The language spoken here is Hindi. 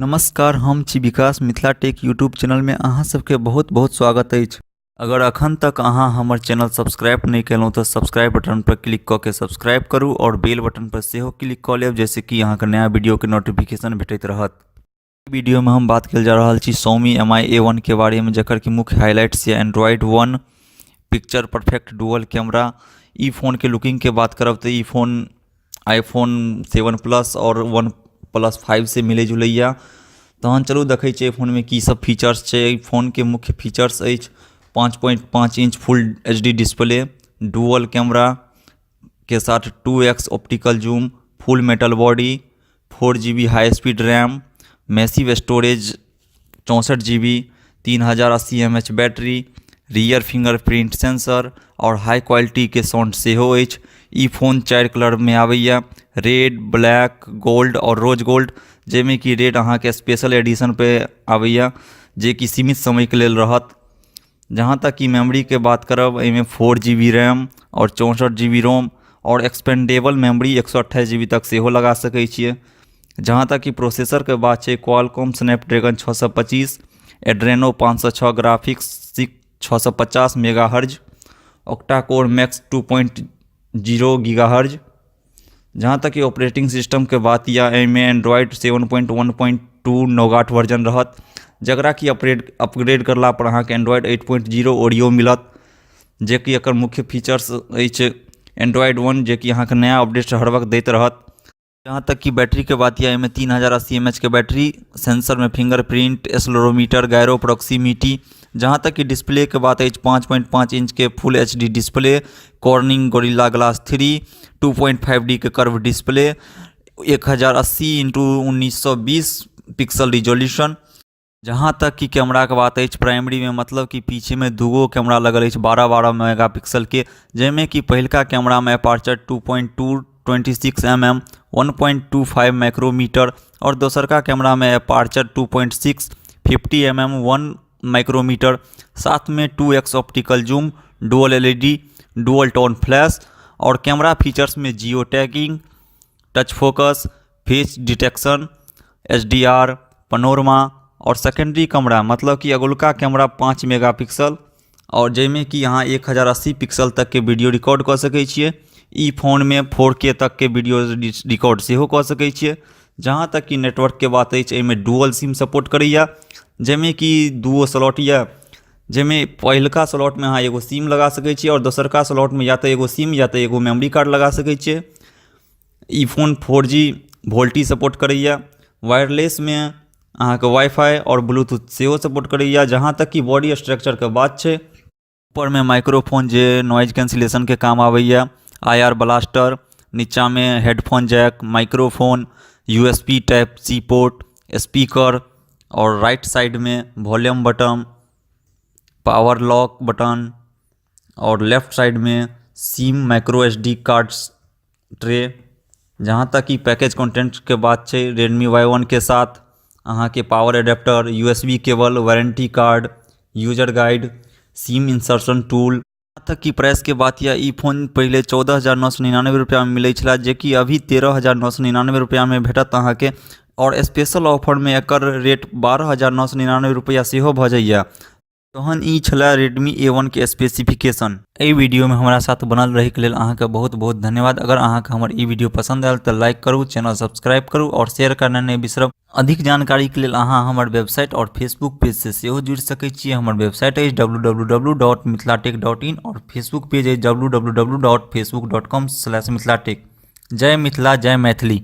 नमस्कार, हम छी विकास। मिथिला टेक यूट्यूब चैनल में अहाँ सबके बहुत बहुत स्वागत अछि। अगर अखन तक अहाँ हमर चैनल सब्सक्राइब नहीं केलहुँ तो सब्सक्राइब बटन पर क्लिक कऽ के सब्सक्राइब करू और बेल बटन पर सेहो क्लिक कऽ लेब, जैसे कि अहाँके नया वीडियो के नोटिफिकेशन भेटैत रहत। वीडियो में हम बात कल जा रहा छी Xiaomi Mi A1 के बारे में, जकर की मुख्य हाईलाइट्स या Android 1 picture perfect dual camera. ई फोन के लुकिंग के बात करब तो ई फोन iPhone 7 Plus और 1 Plus 5 से मिले जुलैया। तहन चलू देखै छियै फोन में की सब फीचर्स छै। फोन के मुख्य फीचर्स अछि 5.5 inch full HD display, dual camera के साथ 2x optical zoom, full metal body, 4GB high speed RAM, massive storage 64 GB, 3080 mAh battery, rear fingerprint sensor और हाई क्वालिटी के साउंड सेहो अछि। ई फोन 4 कलर में आबैया, रेड, ब्लैक, गोल्ड और रोज गोल्ड, जेमें कि रेड अहाँ के स्पेशल एडिशन पे आबैया जे कि सीमित समय के लेल रहत। जहाँ तक कि मेमोरी के बात करब, एहिमे 4GB रैम और 64GB रोम और एक्सपेंडेबल मेमोरी 128 GB तक सेहो लगा सकै छियै। जहाँ तक कि प्रोसेसर के बात छै, Qualcomm Snapdragon 625, Adreno 506 graphics 650 megahertz, octa core max 2.0 gigahertz. जहाँ तक कि ऑपरेटिंग सिस्टम के बात या एहिमे एंड्रॉयड 7.1.2 नौगाट वर्जन रहत, जकरा कि अपग्रेड करला पर अहाँके एंड्रॉयड 8.0 ओरियो मिलत, जे कि एकर मुख्य फीचर्स अछि एंड्रॉयड 1, जे कि अहाँके नया अपडेट हर वक्त दैत रहत। जहाँ तक कि बैटरी के बात या एहिमे 3080 mAh के बैटरी, सेंसर में फिंगरप्रिंट, एक्सेलेरोमीटर, गायरो प्रॉक्सिमिटी। जहाँ तक कि डिस्प्ले के बात है 5.5 इंच के full HD display, cornering gorilla glass 3, 2.5D के curve display, 1080x1920 pixel resolution. जहाँ तक कि कैमरा के बात है प्राइमरी में, मतलब कि पीछे में दूगो कैमरा लगल है 12 मेगापिक्सल के, जेमें कि पहिलका कैमरा में अपर्चर 2.26 mm 1.25 माइक्रोमीटर और दोसरका कैमरा में अपर्चर 2.6 50 mm 1 माइक्रोमीटर, साथ में 2x optical zoom, dual LED, dual tone flash और कैमरा फीचर्स में geo tagging, touch focus, face detection, HDR, panorama और सेकेंडरी कैमरा, मतलब कि अगुलका कैमरा 5 मेगापिक्सल और जेमें कि यहाँ 1080 पिक्सल तक के वीडियो रिकॉर्ड कर सकै छियै। ई फोन में 4K तक के वीडियो रिकॉर्ड सेहो कर सकै छियै। जहाँ तक कि नेटवर्क के बात अछि, एहिमे डुअल सिम सपोर्ट करैया, जेमें कि दूगो स्लॉट या, जेमें पहिलका स्लॉट में अहाँ एगो सिम लगा सकै छियै और दोसरका स्लॉट में या तो एगो सिम या तो एगो मेमोरी कार्ड लगा सकै छियै। ई फोन 4G वोल्टी सपोर्ट करैया। वायरलेस में अहाँके वाईफाई और ब्लूटूथ सेहो सपोर्ट करैया। जहाँ तक कि बॉडी स्ट्रक्चर के बात छै, ऊपर में माइक्रोफोन जे नॉइज कैंसिलेशन के काम आबैया, IR ब्लास्टर, नीचा में headphone jack, microphone, USB type C port, speaker और राइट साइड में volume button, power lock button और लेफ्ट साइड में SIM micro SD card tray. जहाँ तक कि पैकेज कंटेंट के बात छै, Redmi Y1 के साथ अहाँ के power adapter, USB cable, warranty card, user guide, SIM insertion tool. यहाँ तक कि प्राइस के बात या, ई फोन पहले 14,999 रुपया में मिले छला, जे कि अभी 13,999 रुपया में भेटत अहाँ के, और स्पेशल ऑफर में एकर रेट 12,999 रुपया सेहो भ जाइया। तहन ई छला Redmi A1 के स्पेसिफिकेशन। एहि वीडियो में हमारा साथ बनल रहे के लेल अहाँ के बहुत बहुत धन्यवाद। अगर अहाँ के हमर ई वीडियो पसंद आयल तो लाइक करू, चैनल सब्सक्राइब करू और शेयर करना नहीं बिसरब। अधिक जानकारी के लेल अहाँ हमर वेबसाइट और फेसबुक पेज से सेहो जुड़ सकै छियै। हमर वेबसाइट है www.mitlatech.in और फेसबुक पेज है www.facebook.com/mitlatech। जय मिथिला, जय मैथिली।